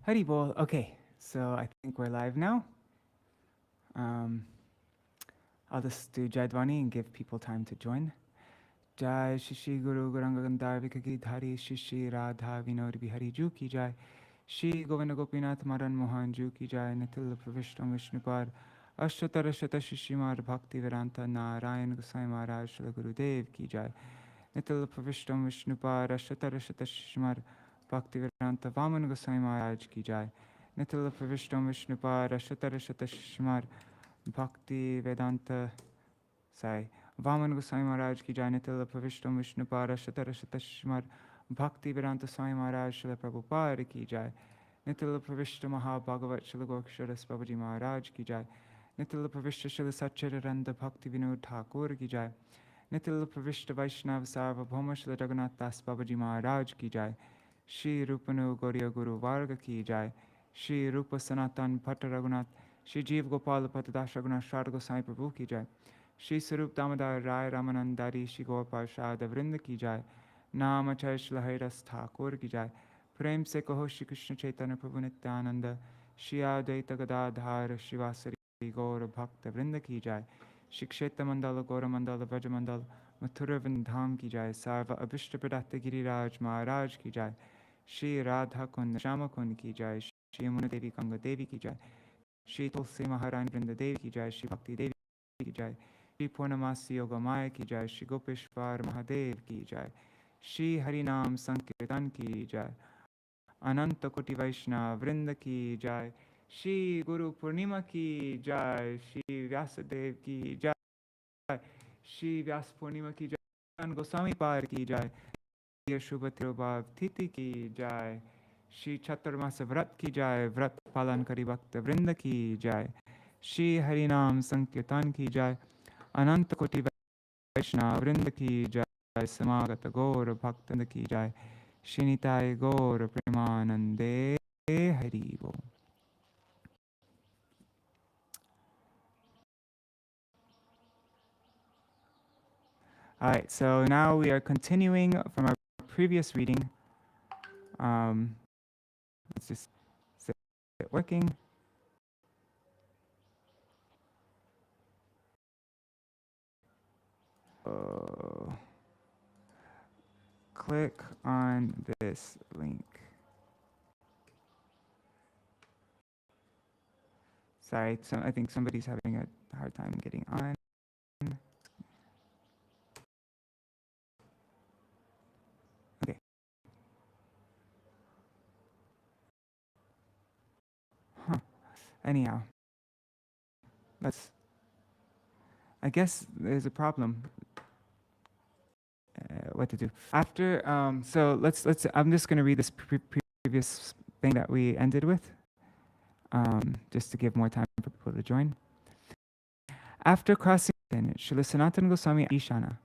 Hari bol. Okay, so I think we're live now. Um, I'll just do Jaidwani and give people time to join. Jai Shishi Guru Guranga Gandhar Vikagi Dhari Shishi Radha Vinod Bihari Ju Ki Jai Shri Govinda Gopinath Madan Mohan Ju Ki Jai Nitil Pravishtam Vishnupad Ashtara Shata Shishimar Bhakti Vedanta Narayan Gosai Maharaj Shri Gurudev Ki Jai Nitil Pravishtam Vishnupad Ashtara Shata Shishimar Bhakti Vedanta Vaman Gosai Maharaj Ki Jai Nitil Pravishtam Vishnupad Ashtara Shata Shishimar Bhakti Vedanta Sai Vaman Gosai Maharaj ki jai Nitil Pravishtam Vishnupara Shatara Shatashmar Bhakti Vedanta Swami Maharaj Srila Prabhupada ki jai Nitil Pravishta Maha Bhagavat Srila Goksharas Babaji Maharaj ki jai Nitil Pravishta Srila Satchidananda Bhakti Vinod Thakur ki jai Nitil Pravishta Vaishnav Sarvabhauma Srila Jagannath Das Babaji Maharaj ki jai Shri Rupanu Gauriya Guru Varga ki jai Shri Rupa Sanatan Bhatta Raghunath Shri Jeev Gopal Patadash Raghunath Shraddha Gosai Prabhu ki jai Shri Sarup Damodar Rai Ramanandari Shri Gaur Parshad Vrinda ki jai Namachay Shri Hairas Thakur ki jai Prem se kaho Shri Krishna Chaitanya Prabhu Nityananda Shri Advaita Gadadhar Shri Vasari Gaur Bhakta Vrinda ki jai Shri Kshetra Mandala Gaura Mandala Vraja Mandala Mathura Vrindham ki jai Sarva Abhishta Pradata Giriraj Maharaj ki jai Shri Radha Kund Shama Kund ki jai Shri Yamuna Devi Ganga Devi ki jai Shri Tulsi Maharani Vrinda Devi ki jai Shri Bhakti Devi ki jai Shri Purnamasi Yogamaya ki jai Shri Gopeshwar Mahadev ki jai Shri Harinam Sankirtan ki jai Ananta Koti Vaishnava Vrinda ki jai Shri Guru Purnima ki jai Shri Vyasadev ki jai Shri Vyas Purnima ki jai Goswami Par ki jai Shubha Tirobhav Titi ki jai Shri Chaturmasa Vrat ki jai Vrat Palan Kari Bhakta Vrinda ki jai Shri Harinam Sankirtan ki jai Ananta Koti Vaishnava Vrinda ki jai Samagata Gaura Bhakta ki jai Shinitai Gaura Premanande Hari Bol. Alright, so now we are continuing from our previous reading. Let's just set it working. Click on this link. Sorry, I think somebody's having a hard time getting on. Okay. Anyhow, I guess there's a problem. What to do after? So let's. I'm just going to read this previous thing that we ended with, just to give more time for people to join. After crossing Śrīla Sanātana Gosvāmī Ishana,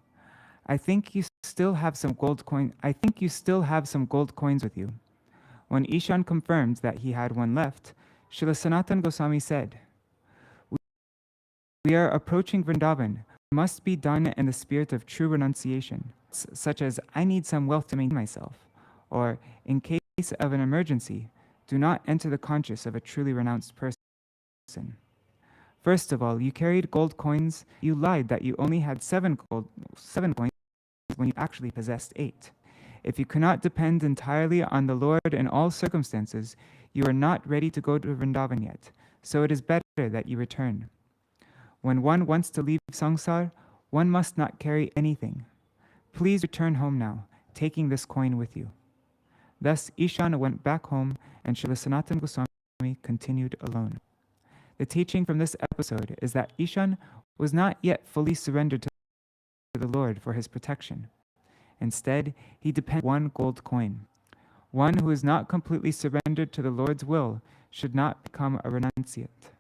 I think you still have some gold coins with you. When Ishan confirmed that he had one left, Śrīla Sanātana Gosvāmī said, "We are approaching Vrindavan. It must be done in the spirit of true renunciation, such as I need some wealth to maintain myself, or in case of an emergency, do not enter the conscience of a truly renounced person. First of all, you carried gold coins. You lied that you only had 7 coins when you actually possessed 8. If you cannot depend entirely on the Lord in all circumstances, you are not ready to go to Vrindavan yet, so it is better that you return. When one wants to leave Sangsar, one must not carry anything. Please return home now, taking this coin with you." Thus, Ishana went back home, and Śrīla Sanātana Gosvāmī continued alone. The teaching from this episode is that Ishan was not yet fully surrendered to the Lord for his protection. Instead, he depended on one gold coin. One who is not completely surrendered to the Lord's will should not become a renunciate.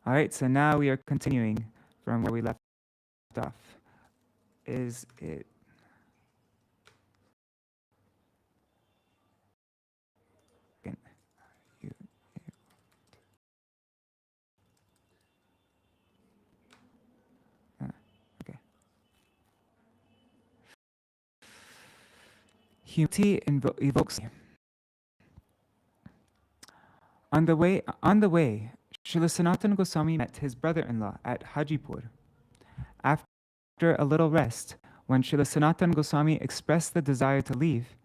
All right, so now we are continuing from where we left off. Is it? Okay. Humility evokes. On the way, Śrīla Sanātana Gosvāmī met his brother-in-law at Hajipur. After a little rest, when Śrīla Sanātana Gosvāmī expressed the desire to leave,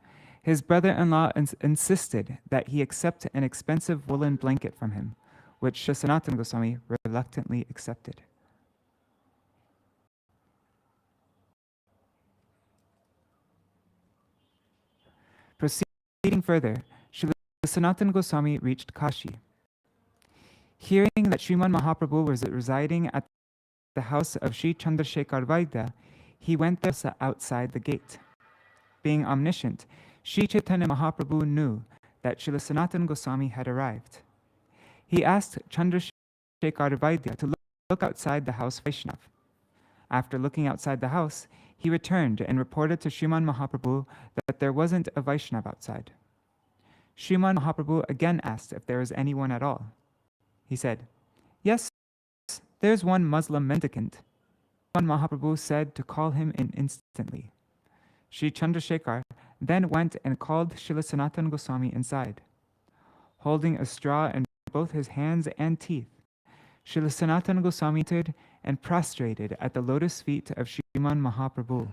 his brother-in-law insisted that he accept an expensive woolen blanket from him, which Śrīla Sanātana Gosvāmī reluctantly accepted. Proceeding further, Śrīla Sanātana Gosvāmī reached Kashi. Hearing that Sriman Mahaprabhu was residing at the house of Sri Chandrasekhar Vaidya, he went there outside the gate. Being omniscient, Sri Chaitanya Mahaprabhu knew that Śrīla Sanātana Gosvāmī had arrived. He asked Chandrasekhar Vaidya to look outside the house Vaishnav. After looking outside the house, he returned and reported to Sriman Mahaprabhu that there wasn't a Vaishnav outside. Sriman Mahaprabhu again asked if there was anyone at all. He said, "Yes, there's one Muslim mendicant." Sriman Mahaprabhu said to call him in instantly. Sri Chandrasekhar then went and called Śrīla Sanātana Gosvāmī inside. Holding a straw in both his hands and teeth, Śrīla Sanātana Gosvāmī entered and prostrated at the lotus feet of Sriman Mahaprabhu.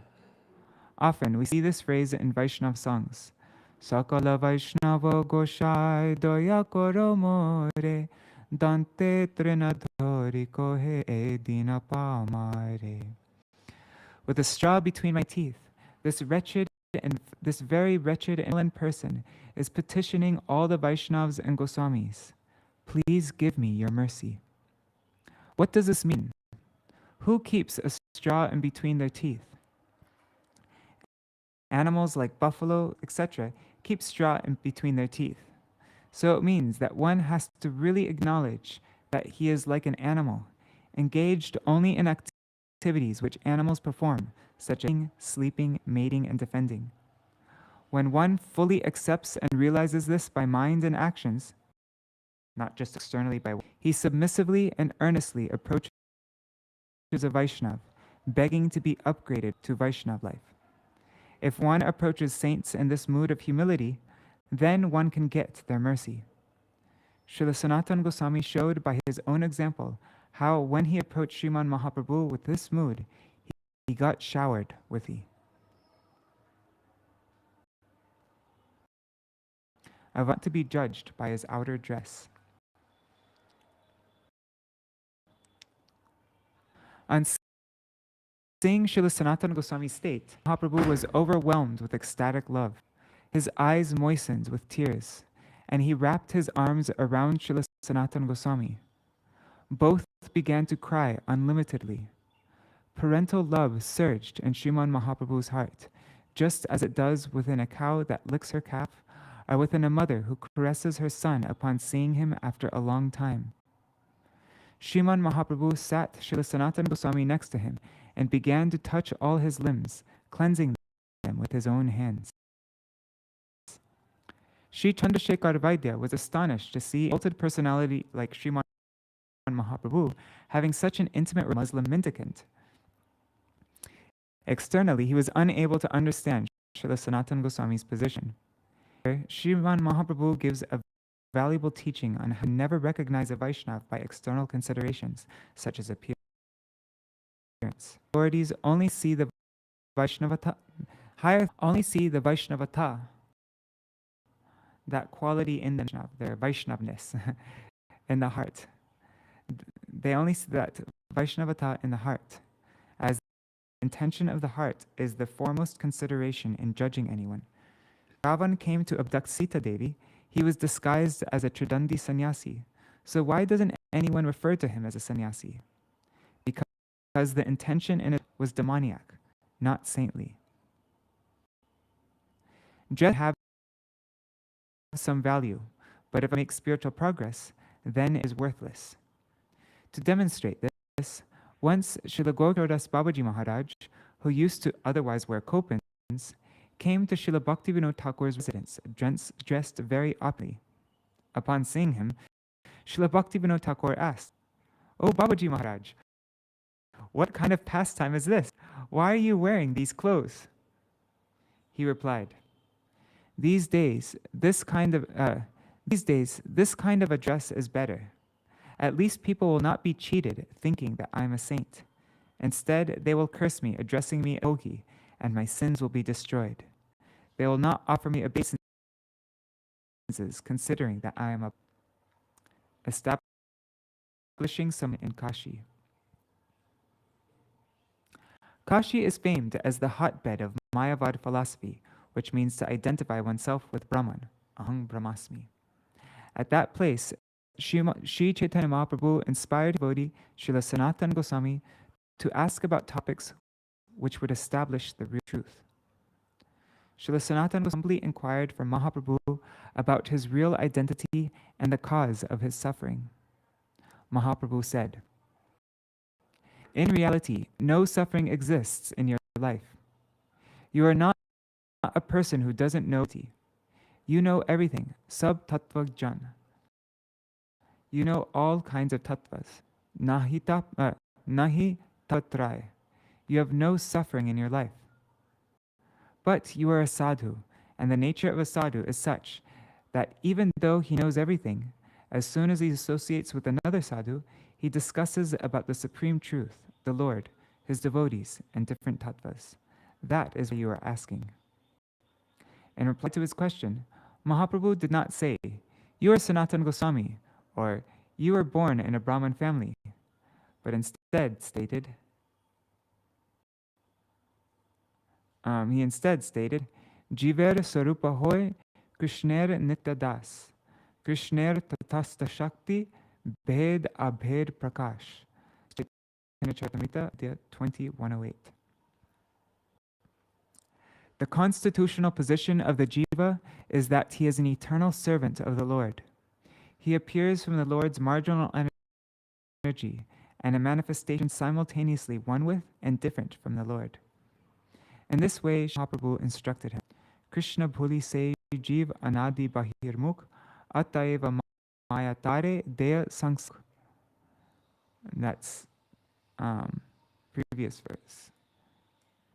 Often we see this phrase in Vaishnava songs. Sakala Vaishnava Goshai Doya Koro More Dante Trinadhari Kohe Dina Pamare. With a straw between my teeth, this very wretched and insolent person is petitioning all the Vaishnavas and Goswamis. Please give me your mercy. What does this mean? Who keeps a straw in between their teeth? Animals like buffalo, etc., keep straw in between their teeth. So it means that one has to really acknowledge that he is like an animal, engaged only in activities which animals perform, such as eating, sleeping, mating, and defending. When one fully accepts and realizes this by mind and actions, not just externally by words, he submissively and earnestly approaches a Vaishnav, begging to be upgraded to Vaishnav life. If one approaches saints in this mood of humility, then one can get their mercy. Śrīla Sanātana Gosvāmī showed by his own example how when he approached Sriman Mahaprabhu with this mood, he got showered with thee. I want to be judged by his outer dress. On seeing Śrīla Sanātana Gosvāmī's state, Mahaprabhu was overwhelmed with ecstatic love. His eyes moistened with tears, and he wrapped his arms around Śrīla Sanātana Gosvāmī. Both began to cry unlimitedly. Parental love surged in Sriman Mahaprabhu's heart, just as it does within a cow that licks her calf, or within a mother who caresses her son upon seeing him after a long time. Sriman Mahaprabhu sat Śrīla Sanātana Gosvāmī next to him and began to touch all his limbs, cleansing them with his own hands. Sri Chandrasekhar Vaidya was astonished to see a exalted personality like Sriman Mahaprabhu having such an intimate Muslim mendicant. Externally, he was unable to understand Śrīla Sanātana Gosvāmī's position. Sriman Mahaprabhu gives a valuable teaching on how to never recognize a Vaishnav by external considerations, such as appearance. Authorities only see the Vaishnavata, that quality in the Vaishnav, their Vaishnavness in the heart. They only see that Vaishnavata in the heart, as the intention of the heart is the foremost consideration in judging anyone. Ravan came to abduct Sita Devi. He was disguised as a Tridandi sannyasi. So why doesn't anyone refer to him as a sannyasi? Because the intention in it was demoniac, not saintly. Dress have some value, but if it makes spiritual progress, then it is worthless. To demonstrate this, once Srila Gauradas Babaji Maharaj, who used to otherwise wear kopins, came to Srila Bhaktivinoda Thakur's residence, dressed very oddly. Upon seeing him, Srila Bhaktivinoda Thakur asked, "Oh Babaji Maharaj, what kind of pastime is this? Why are you wearing these clothes?" He replied, These days, this kind of address is better. At least people will not be cheated thinking that I am a saint. Instead, they will curse me, addressing me as yogi, and my sins will be destroyed. They will not offer me obeisances, considering that I am establishing some in Kashi. Kashi is famed as the hotbed of Mayavad philosophy, which means to identify oneself with Brahman, Aham Brahmasmi. At that place, Sri Chaitanya Mahaprabhu inspired devotee Śrīla Sanātana Gosvāmī to ask about topics which would establish the real truth. Śrīla Sanātana humbly inquired from Mahaprabhu about his real identity and the cause of his suffering. Mahaprabhu said, "In reality, no suffering exists in your life. You are not a person who doesn't know. You know everything, sab tattva jan. You know all kinds of tattvas. Nahi tatray. You have no suffering in your life. But you are a sadhu, and the nature of a sadhu is such that even though he knows everything, as soon as he associates with another sadhu, he discusses about the supreme truth, the Lord, his devotees, and different tattvas. That is what you are asking." In reply to his question, Mahaprabhu did not say, "You are Sanatana Goswami," or "You were born in a Brahmin family," but instead stated, "Jiver Sarupa hoy Krishner Nitya Das, Krishner Tatasta Shakti Bhed Abhed Prakash." Chaitanya Charitamrita, 20:108. The constitutional position of the jiva is that he is an eternal servant of the Lord. He appears from the Lord's marginal energy and a manifestation simultaneously one with and different from the Lord. In this way, Mahaprabhu instructed him, "Krishna bhuli se jiv anadi bahirmukh ataeva mayatare deya sansk." That's previous verse,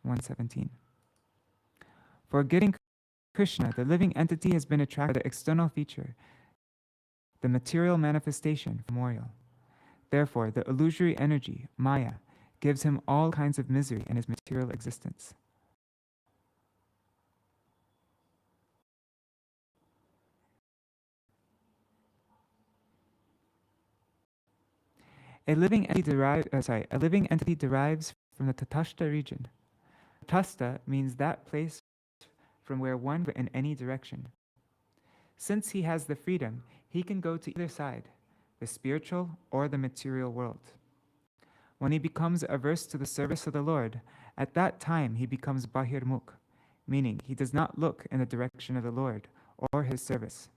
117. Forgetting Krishna, the living entity has been attracted to the external feature, the material manifestation, memorial. Therefore, the illusory energy, Maya, gives him all kinds of misery in his material existence. A living entity derives from the Tatastha region. Tatastha means that place from where one can go in any direction. Since he has the freedom, he can go to either side, the spiritual or the material world. When he becomes averse to the service of the Lord, at that time he becomes bahirmukh, meaning he does not look in the direction of the Lord or his service.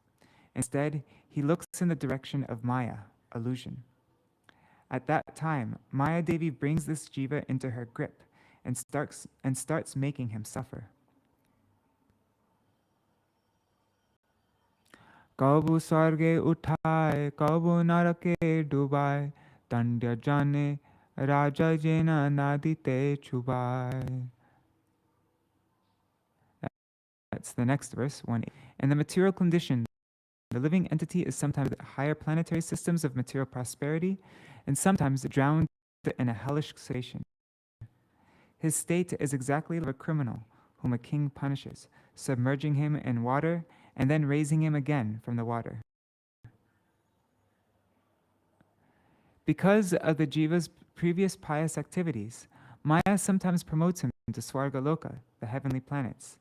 Instead, he looks in the direction of Maya, illusion. At that time, Maya Devi brings this jiva into her grip and starts making him suffer. Kabu sarge uthaye, kabu narake dubai, tandya jane raja jena nadite chubai. That's the next verse, 1. In the material condition, the living entity is sometimes higher planetary systems of material prosperity and sometimes drowned in a hellish station. His state is exactly like a criminal whom a king punishes, submerging him in water and then raising him again from the water. Because of the jiva's previous pious activities, Maya sometimes promotes him to Swargaloka, the heavenly planets,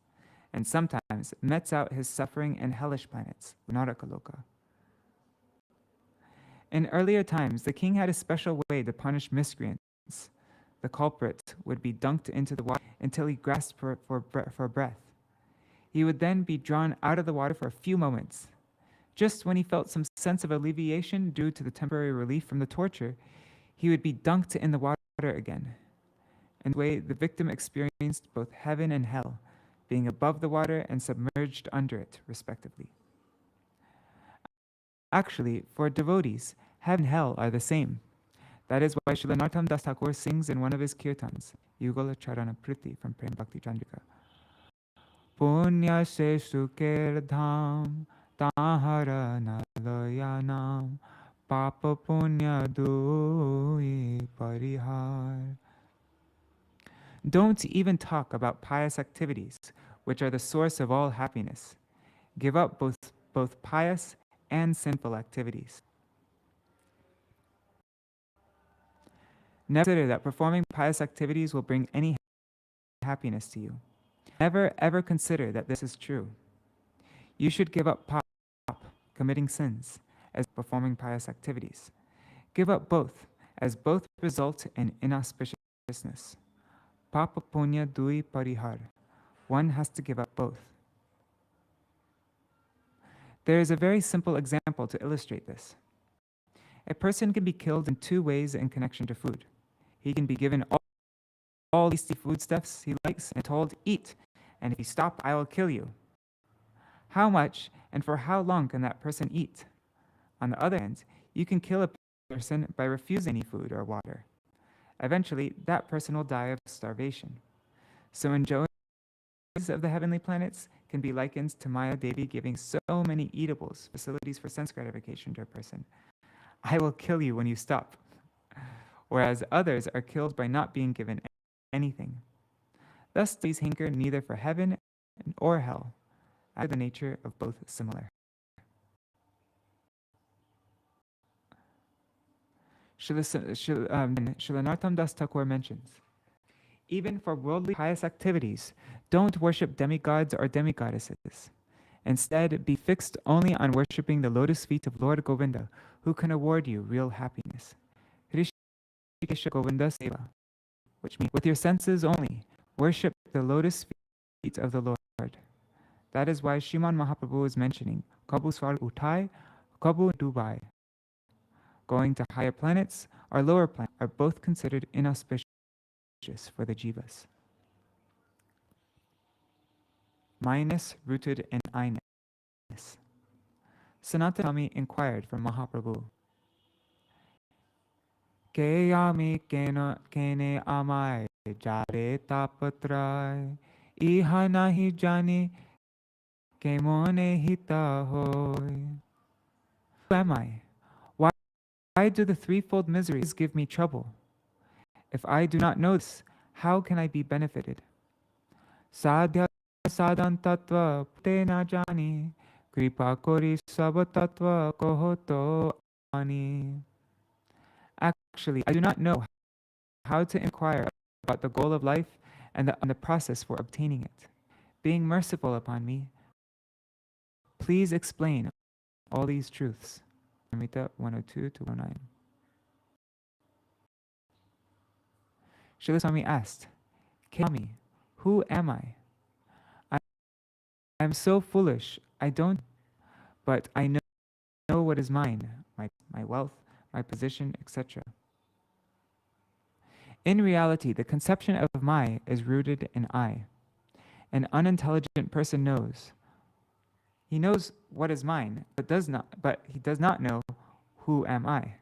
and sometimes mets out his suffering in hellish planets, Narakaloka. In earlier times, the king had a special way to punish miscreants. The culprit would be dunked into the water until he gasped for breath. He would then be drawn out of the water for a few moments. Just when he felt some sense of alleviation due to the temporary relief from the torture, he would be dunked in the water again. In this way, the victim experienced both heaven and hell, being above the water and submerged under it, respectively. Actually, for devotees, heaven and hell are the same. That is why Srila Narottam Das Thakur sings in one of his kirtans, Yugala Charana Priti from Prem Bhakti Chandrika. punya se sukher dham, tahara nalayanam, papa punya dui parihar. Don't even talk about pious activities, which are the source of all happiness. Give up both pious and sinful activities. Never consider that performing pious activities will bring any happiness to you. Never ever consider that this is true. You should give up committing sins, as performing pious activities. Give up both, as both result in inauspiciousness. Papa punya dui parihar. One has to give up both. There is a very simple example to illustrate this. A person can be killed in two ways in connection to food. He can be given all tasty foodstuffs he likes and told, eat, and if you stop, I will kill you. How much and for how long can that person eat? On the other hand, you can kill a person by refusing any food or water. Eventually, that person will die of starvation. So enjoying of the heavenly planets can be likened to Maya Devi giving so many eatables, facilities for sense gratification to a person. I will kill you when you stop. Whereas others are killed by not being given anything. Thus, these hanker neither for heaven or hell, as the nature of both similar. Śrīla Narottam Das Thakur mentions, even for worldly pious activities, don't worship demigods or demigoddesses. Instead, be fixed only on worshipping the lotus feet of Lord Govinda, who can award you real happiness. Hrishikesha Govinda Seva, which means with your senses only, worship the lotus feet of the Lord. That is why Sriman Mahaprabhu is mentioning Kabu Swar Utai, Kabu Dubai. Going to higher planets or lower planets are both considered inauspicious for the jivas. Minus rooted in I-ness. Sanatana Gosvāmī inquired from Mahaprabhu, Ke yami kene amai jare tapatrai, iha nahi jani ke mone hita hoy. Who am I? Why do the threefold miseries give me trouble? If I do not know this, how can I be benefited? Sadhya sadhan tattva pute na jani, kripa kori sab tattva kohoto ani. Actually, I do not know how to inquire about the goal of life and the process for obtaining it. Being merciful upon me, please explain all these truths. Amrita 102 to 109. Śrīla Swāmī asked, Kami, who am I? I am so foolish, I don't, but I know what is mine, my wealth, my position, etc. In reality, the conception of my is rooted in I. An unintelligent person knows. He knows what is mine, but he does not know who am I.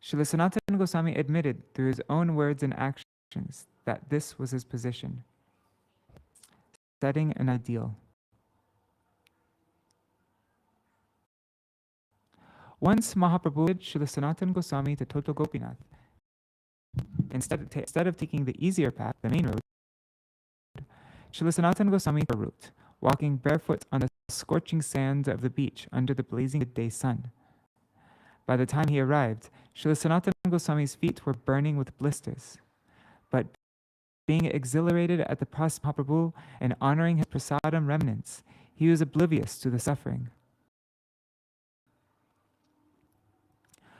Śrīla Sanātana Gosvāmī admitted through his own words and actions that this was his position, setting an ideal. Once Mahaprabhu led Śrīla Sanātana Gosvāmī to Toto Gopinath. Instead of taking the easier path, the main road, Śrīla Sanātana Gosvāmī took a route, walking barefoot on the scorching sands of the beach under the blazing midday sun. By the time he arrived, Śrīla Sanātana Gosvāmī's feet were burning with blisters. But being exhilarated at the prospect of Mahaprabhu and honoring his prasadam remnants, he was oblivious to the suffering.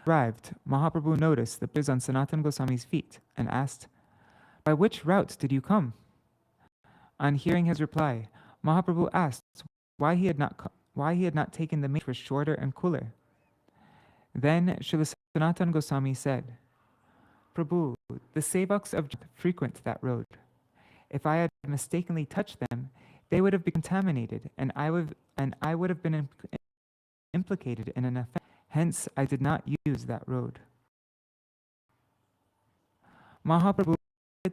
Arrived, Mahaprabhu noticed the blisters on Sanatana Gosvāmī's feet and asked, By which route did you come? On hearing his reply, Mahaprabhu asked why he had not taken the main, which was shorter and cooler. Then Śrīla Sanātana Gosvāmī said, Prabhu, the sevaks of Jagat frequent that road. If I had mistakenly touched them, they would have been contaminated, and I would have been implicated in an offense. Hence, I did not use that road. Mahaprabhu,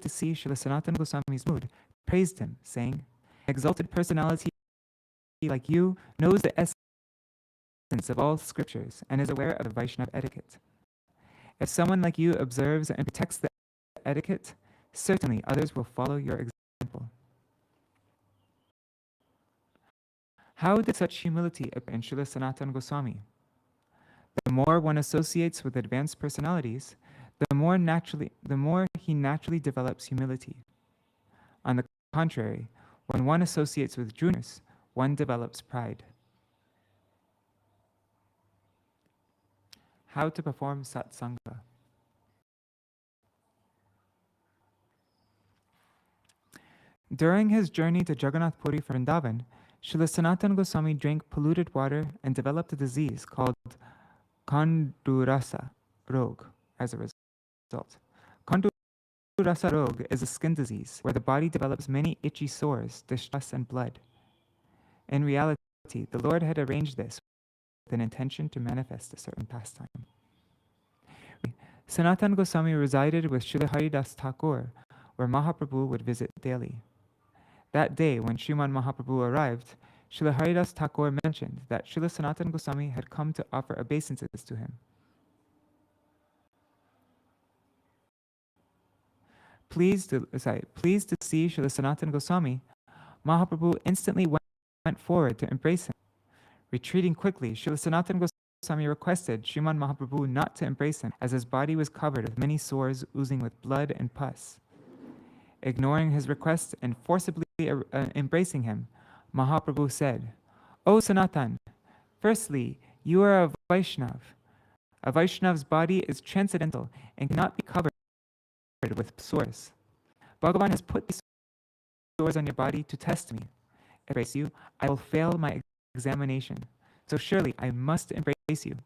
to see Śrīla Sanātana Gosvāmī's mood, praised him, saying, exalted personality like you knows the essence of all scriptures and is aware of the Vaishnava etiquette. If someone like you observes and protects the etiquette, certainly others will follow your example. How did such humility appear in Śrīla Sanātana Gosvāmī? The more one associates with advanced personalities, the more he naturally develops humility. On the contrary, when one associates with juniors, one develops pride. How to perform satsanga. During his journey to Jagannath Puri from Vrindavan, Śrīla Sanātana Gosvāmī drank polluted water and developed a disease called Khandurasa Rog as a result. Khandurasa Rog is a skin disease where the body develops many itchy sores, distress, and blood. In reality, the Lord had arranged this with an intention to manifest a certain pastime. Sanatana Gosvāmī resided with Srila Haridas Thakur, where Mahaprabhu would visit daily. That day, when Sriman Mahaprabhu arrived, Srila Haridas Thakur mentioned that Srila Sanatana Gosvāmī had come to offer obeisances to him. Pleased to see Srila Sanatana Gosvāmī, Mahaprabhu instantly went forward to embrace him. Retreating quickly, Srila Sanatana Gosvāmī requested Sriman Mahaprabhu not to embrace him, as his body was covered with many sores oozing with blood and pus. Ignoring his request and forcibly embracing him, Mahaprabhu said, "O Sanatan, firstly, you are a Vaishnav. A Vaishnav's body is transcendental and cannot be covered with sores. Bhagavan has put these sores on your body to test me. If I embrace you, I will fail my examination. So surely I must embrace you.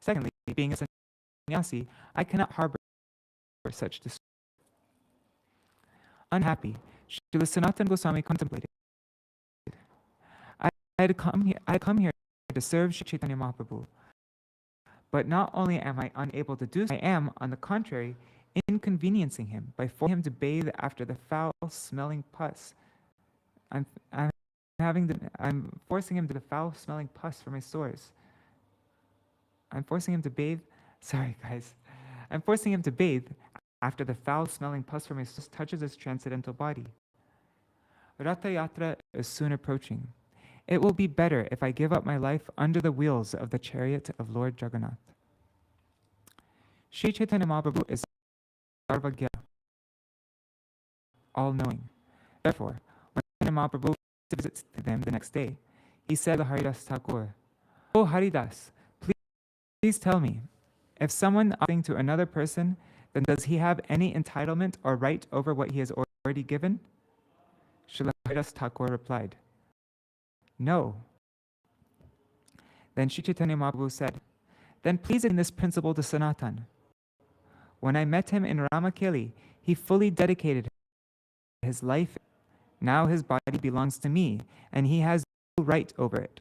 Secondly, being a sannyasi, I cannot harbor such disorder." Unhappy, Srila Sanatana Gosvāmī contemplated. I had come here to serve Sri Chaitanya Mahaprabhu. But not only am I unable to do so, I am, on the contrary, inconveniencing him by forcing him to bathe after the foul-smelling pus. I'm forcing him to the foul-smelling pus from my sores. I'm forcing him to bathe after the foul-smelling pus from his sores touches his transcendental body. Ratha Yatra is soon approaching. It will be better if I give up my life under the wheels of the chariot of Lord Jagannath. Sri Chaitanya Mahaprabhu is Sarvagya, all-knowing. Therefore, when Chaitanya Mahaprabhu visits them the next day, he said to Haridas Thakur, "O Haridas, please tell me, if someone offering to another person, then does he have any entitlement or right over what he has already given?" Srila Haridas Thakur replied, "No." Then Sri Chaitanya Mahaprabhu said, "Then please explain this principle to Sanatan. When I met him in Ramakeli, he fully dedicated his life. Now his body belongs to me, and he has no right over it.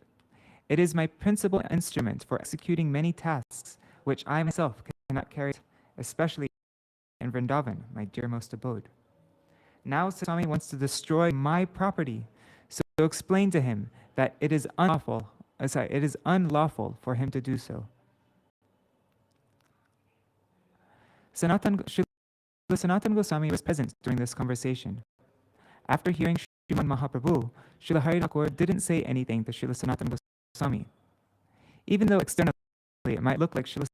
It is my principal instrument for executing many tasks, which I myself cannot carry out, especially in Vrindavan, my dearmost abode. Now Swami wants to destroy my property, so explain to him that it is unlawful for him to do so." Srila Sanatana Gosvāmī was present during this conversation. After hearing Sriman Mahaprabhu, Srila Haridas Thakur didn't say anything to Srila Sanatana Gosvāmī. Even though externally it might look like Srila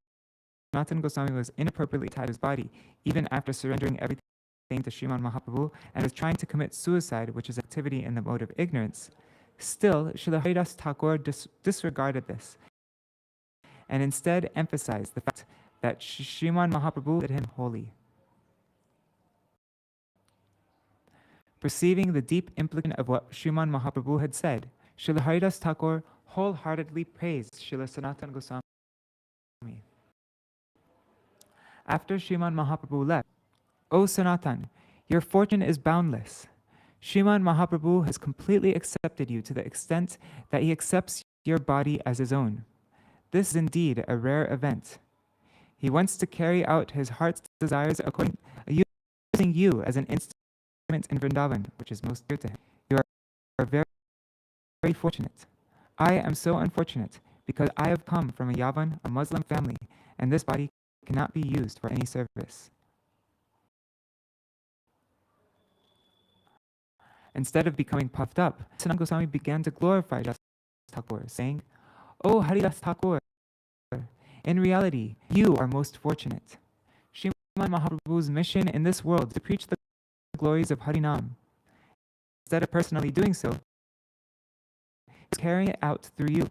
Sanatana Gosvāmī was inappropriately tied to his body, even after surrendering everything to Sriman Mahaprabhu and was trying to commit suicide, which is activity in the mode of ignorance, still Srila Haridas Thakur disregarded this and instead emphasized the fact that Sriman Mahaprabhu did him holy. Perceiving the deep implication of what Sriman Mahaprabhu had said, Srila Haridas Thakur wholeheartedly praised Srila Sanatana Gosvāmī. After Sriman Mahaprabhu left, "O Sanatan, your fortune is boundless. Sriman Mahaprabhu has completely accepted you to the extent that he accepts your body as his own. This is indeed a rare event. He wants to carry out his heart's desires using you as an instrument in Vrindavan, which is most dear to him. You are are very, very fortunate. I am so unfortunate because I have come from a Yavan, a Muslim family, and this body cannot be used for any service. Instead of becoming puffed up, Sanatana Goswami began to glorify Das Thakur, saying, "Oh Haridas Thakur, in reality, you are most fortunate. Srimad Mahaprabhu's mission in this world is to preach the glories of Harinam. Instead of personally doing so, he's carrying it out through you.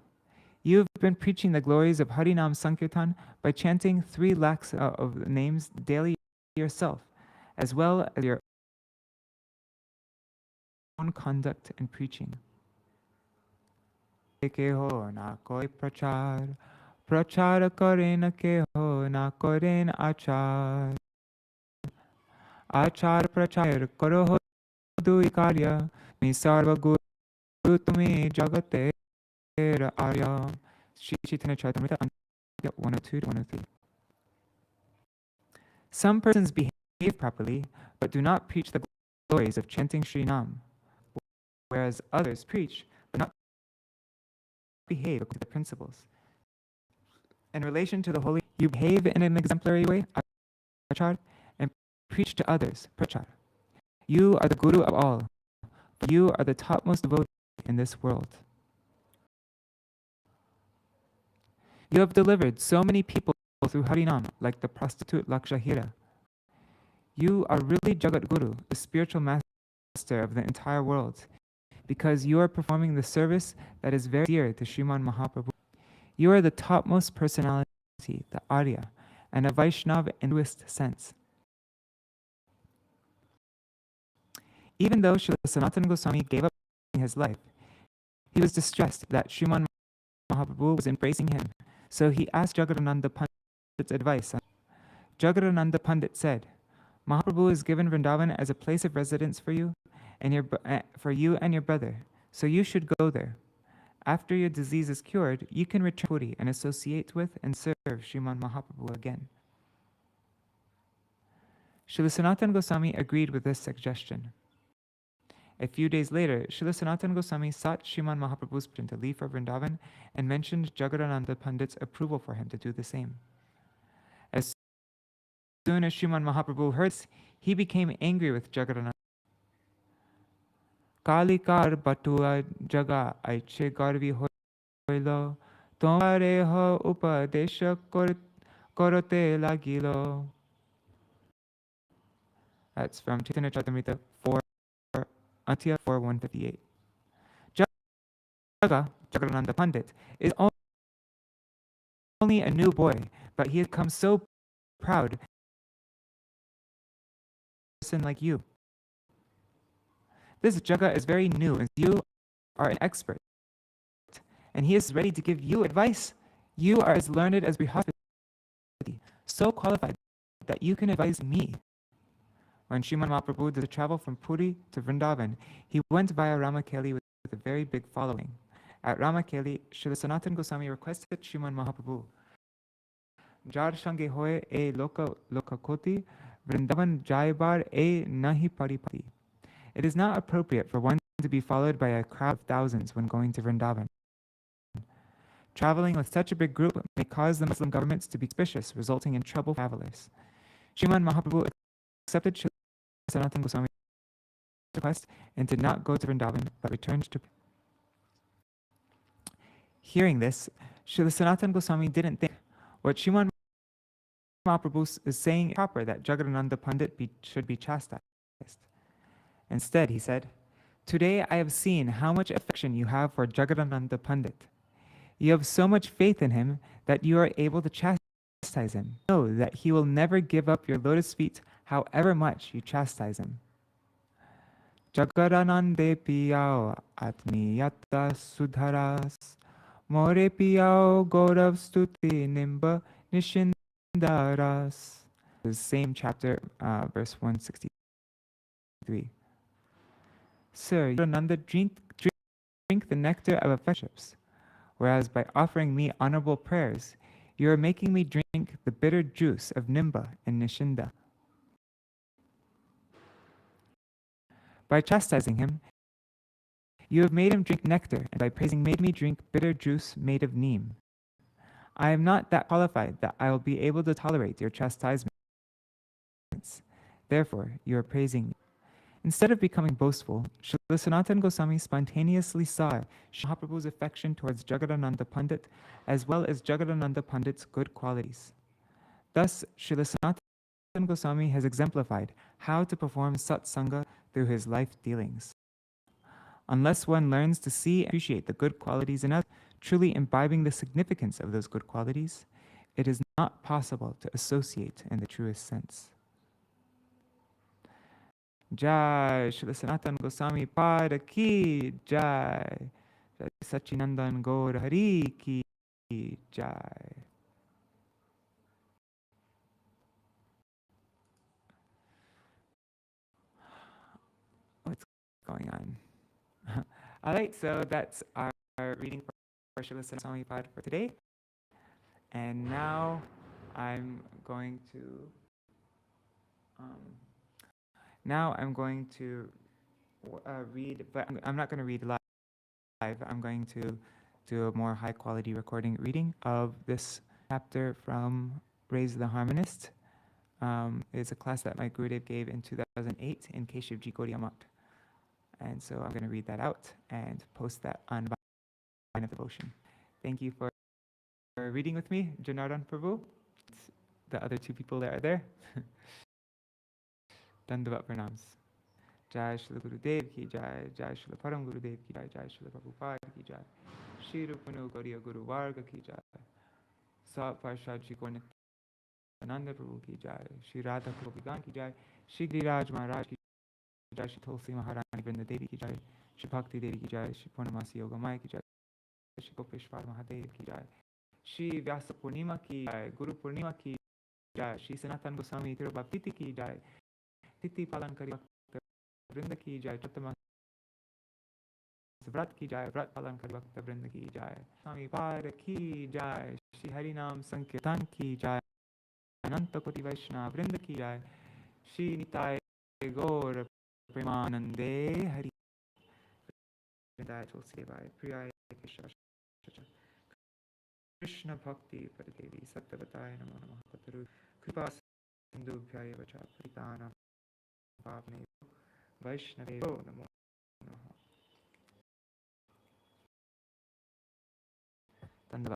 You have been preaching the glories of Harinam Sankirtan by chanting 3 lakhs of names daily yourself, as well as your own conduct and preaching. प्रचार करे न के हो ना करें आचार आचार प्रचार करो हो दुई कार्य निसर्व गुरु तुम्हें जगते आर्य. Sri Chaitanya Charitamrita 102 to 103. Some persons behave properly but do not preach the glories of chanting Sri Nam, whereas others preach but not behave according to the principles. In relation to the holy, you behave in an exemplary way, achar, and preach to others, prachar. You are the guru of all. You are the topmost devotee in this world. You have delivered so many people through Harinam, like the prostitute Lakshahira. You are really Jagat Guru, the spiritual master of the entire world, because you are performing the service that is very dear to Sriman Mahaprabhu. You are the topmost personality, the Arya, and a Vaishnava in truest sense. Even though Śrīla Sanātana Gosvāmī gave up his life, he was distressed that Sriman Mahaprabhu was embracing him, so he asked Jagadananda Pandit's advice. Jagadananda Pandit said, Mahaprabhu has given Vrindavan as a place of residence for you and your brother, so you should go there. After your disease is cured, you can return to Puri and associate with and serve Sriman Mahaprabhu again. Śrīla Sanātana Gosvāmī agreed with this suggestion. A few days later, Śrīla Sanātana Gosvāmī sought Sriman Mahaprabhu's permission to leave for Vrindavan and mentioned Jagadananda Pandit's approval for him to do the same. As soon as Sriman Mahaprabhu heard this, he became angry with Jagadananda. Kalikar batua jaga aiche garvi hoilo, tomare ho upadesha korote lagilo. That's from Chaitanya Charitamrita 4, Antya 4:158. Jagadananda Pandit, is only a new boy, but he has become so proud, person like you. This Jaga is very new, and you are an expert, and he is ready to give you advice. You are as learned as Brihaspati, so qualified that you can advise me. When Sriman Mahaprabhu did travel from Puri to Vrindavan, he went via Ramakeli with a very big following. At Ramakeli, Śrīla Sanātana Gosvāmī requested Sriman Mahaprabhu, Jar sange hoye e loka koti, Vrindavan jaibar e nahi paripati. It is not appropriate for one to be followed by a crowd of thousands when going to Vrindavan. Traveling with such a big group may cause the Muslim governments to be suspicious, resulting in trouble for travelers. Sriman Mahaprabhu accepted Śrīla Sanātana Gosvāmī's request and did not go to Vrindavan, but returned to. Hearing this, Śrīla Sanātana Gosvāmī didn't think what Sriman Mahaprabhu is saying is proper, that Jagadananda Pandit should be chastised. Instead, he said, Today I have seen how much affection you have for Jagadananda Pandit. You have so much faith in him that you are able to chastise him. Know that he will never give up your lotus feet, however much you chastise him. Jagadanande piyao atmiyata sudharas, more piyao gaurav stuti nimba nishindaras. The same chapter, verse 163. Sir, Jagadananda, drink the nectar of affections, whereas by offering me honorable prayers, you are making me drink the bitter juice of Nimba and Nishinda. By chastising him, You have made him drink nectar, and by praising made me drink bitter juice made of neem. I am not that qualified that I will be able to tolerate your chastisements. Therefore, you are praising me. Instead of becoming boastful, Śrīla Sanātana Gosvāmī spontaneously saw Mahaprabhu's affection towards Jagadananda Pandit as well as Jagadananda Pandit's good qualities. Thus, Śrīla Sanātana Gosvāmī has exemplified how to perform satsanga through his life dealings. Unless one learns to see and appreciate the good qualities in others, truly imbibing the significance of those good qualities, it is not possible to associate in the truest sense. Jai Śrīla Sanātana Gosvāmī Pada Ki Jai. Jai Sachinandan Gaur Hari Ki Jai. What's going on? All right, so that's our reading for Śrīla Sanātana Gosvāmī Pada for today. And now I'm going to read, but I'm not going to read live. I'm going to do a more high quality recording reading of this chapter from Raise the Harmonist. It's a class that my Gurudev gave in 2008 in Keshivji Gaudiya Math. And so I'm going to read that out and post that on Vine of Devotion. Thank you for reading with me, Janardhan Prabhu. The other two people that are there. Dandavat pranams. Jai Śrīla Gurudev ki jai, Jai Śrīla Param Gurudev ki jai, Jai Śrīla Prabhupada ki jai, Shri Rupanu Gauriya Guru Varga ki jai, Sat Parshad Shri Gaurnananda Prabhu ki jai, Shri Radha Gopigan ki jai, Shri Giriraj Maharaj ki jai, Shri Tulsi Maharani Vrinda Devi ki jai, Shri Bhakti Devi ki jai, Shri Purnamasi Yogamaya ki jai, Shri Gopeshwar Mahadev ki jai, Shri Vyasa Purnima ki jai, Guru Purnima ki jai, Shri Sanatana Gosvāmī Tirubhakti ki jai, Titi Palan Kari Bhakta Vrinda ki jai, Chattama Vrat ki jai, Vrat Palan Kari Bhakta Vrinda ki jai, Swami Pada ki jai, Shri Harinam Sankirtan ki jai, Ananta Koti Vaishnava Vrinda ki jai, Shri Nitai Gaur Premanande Hari Vrinda Tulsi Devai Priyaya Krishna Bhakti Padadevi Sattvatai Namo Namaha Pataru Kripa Sindhu Bhyaya Vacha Pritana Bhavane Vaishnaveyo Namo